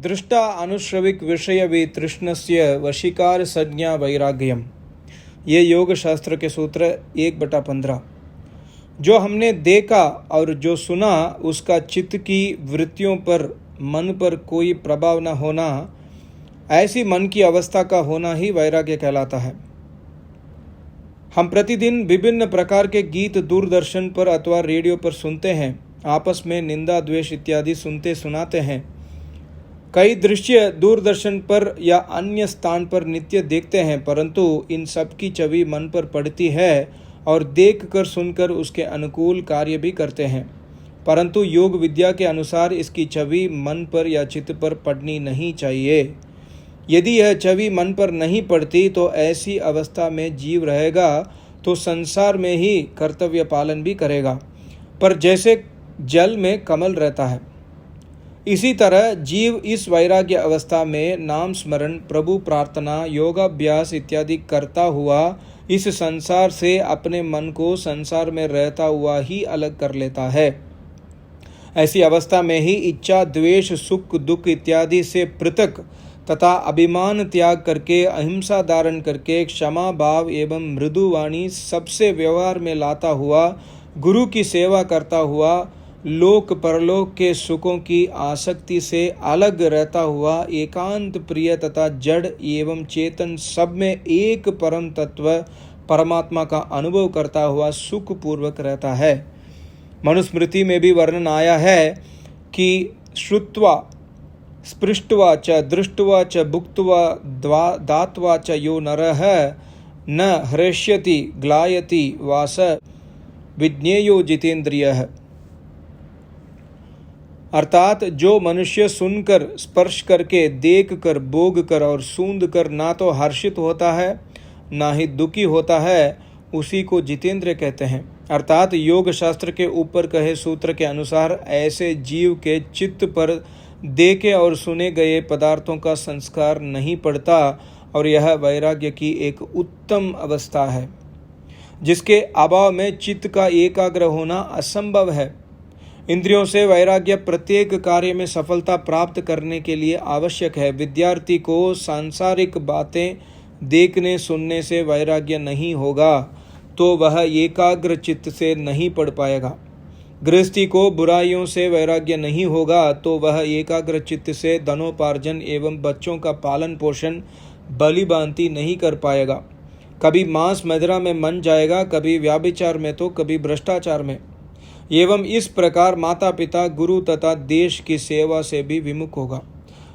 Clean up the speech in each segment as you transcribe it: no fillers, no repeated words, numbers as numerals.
दृष्टा अनुश्रविक विषय वितृष्णस्य वशीकार संज्ञा वैराग्यम। ये योग शास्त्र के सूत्र 1/15। जो हमने देखा और जो सुना उसका चित्त की वृत्तियों पर, मन पर कोई प्रभाव न होना, ऐसी मन की अवस्था का होना ही वैराग्य कहलाता है। हम प्रतिदिन विभिन्न प्रकार के गीत दूरदर्शन पर अथवा रेडियो पर सुनते हैं, आपस में निंदा द्वेष इत्यादि सुनते सुनाते हैं। कई दृश्य दूरदर्शन पर या अन्य स्थान पर नित्य देखते हैं, परंतु इन सब की छवि मन पर पड़ती है और देखकर सुनकर उसके अनुकूल कार्य भी करते हैं, परंतु योग विद्या के अनुसार इसकी छवि मन पर या चित्त पर पड़नी नहीं चाहिए। यदि यह छवि मन पर नहीं पड़ती तो ऐसी अवस्था में जीव रहेगा तो संसार में ही कर्तव्य पालन भी करेगा, पर जैसे जल में कमल रहता है, इसी तरह जीव इस वैराग्य अवस्था में नाम स्मरण, प्रभु प्रार्थना, योगाभ्यास इत्यादि करता हुआ इस संसार से अपने मन को संसार में रहता हुआ ही अलग कर लेता है। ऐसी अवस्था में ही इच्छा, द्वेष, सुख दुख इत्यादि से पृथक तथा अभिमान त्याग करके, अहिंसा धारण करके, क्षमा भाव एवं मृदु वाणी सबसे व्यवहार में लाता हुआ, गुरु की सेवा करता हुआ, लोक परलोक के सुखों की आसक्ति से अलग रहता हुआ, एकांत प्रिय तथा जड़ एवं चेतन सब में एक परम तत्व परमात्मा का अनुभव करता हुआ सुख पूर्वक रहता है। मनुस्मृति में भी वर्णन आया है कि श्रुत्वा स्पृष्ट्वा च दृष्ट्वा च भुक्त्वा दात्वा च यो नरः न हृष्यति ग्लायति वास विज्ञेयो जितेंद्रियः। अर्थात जो मनुष्य सुनकर, स्पर्श करके, देख कर, भोग कर और सूंघ कर ना तो हर्षित होता है ना ही दुखी होता है, उसी को जितेंद्र कहते हैं। अर्थात योग शास्त्र के ऊपर कहे सूत्र के अनुसार ऐसे जीव के चित्त पर देखे और सुने गए पदार्थों का संस्कार नहीं पड़ता, और यह वैराग्य की एक उत्तम अवस्था है जिसके अभाव में चित्त का एकाग्र होना असंभव है। इंद्रियों से वैराग्य प्रत्येक कार्य में सफलता प्राप्त करने के लिए आवश्यक है। विद्यार्थी को सांसारिक बातें देखने सुनने से वैराग्य नहीं होगा तो वह एकाग्र चित्त से नहीं पढ़ पाएगा। गृहस्थी को बुराइयों से वैराग्य नहीं होगा तो वह एकाग्र चित्त से धनोपार्जन एवं बच्चों का पालन पोषण भली भांति नहीं कर पाएगा। कभी मांस मदिरा में मन जाएगा, कभी व्याभिचार में तो कभी भ्रष्टाचार में, एवं इस प्रकार माता पिता, गुरु तथा देश की सेवा से भी विमुख होगा।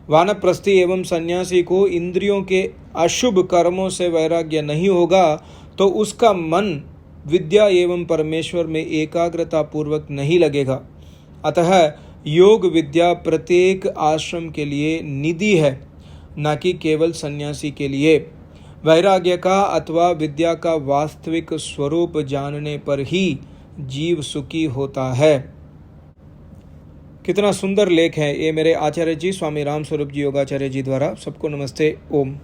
वानप्रस्थी एवं सन्यासी को इंद्रियों के अशुभ कर्मों से वैराग्य नहीं होगा तो उसका मन विद्या एवं परमेश्वर में एकाग्रता पूर्वक नहीं लगेगा। अतः योग विद्या प्रत्येक आश्रम के लिए निधि है, न कि केवल सन्यासी के लिए। वैराग्य का अथवा विद्या का वास्तविक स्वरूप जानने पर ही जीव सुखी होता है। कितना सुंदर लेख है ये मेरे आचार्य जी स्वामी राम स्वरूप जी योगाचार्य जी द्वारा। सबको नमस्ते। ओम।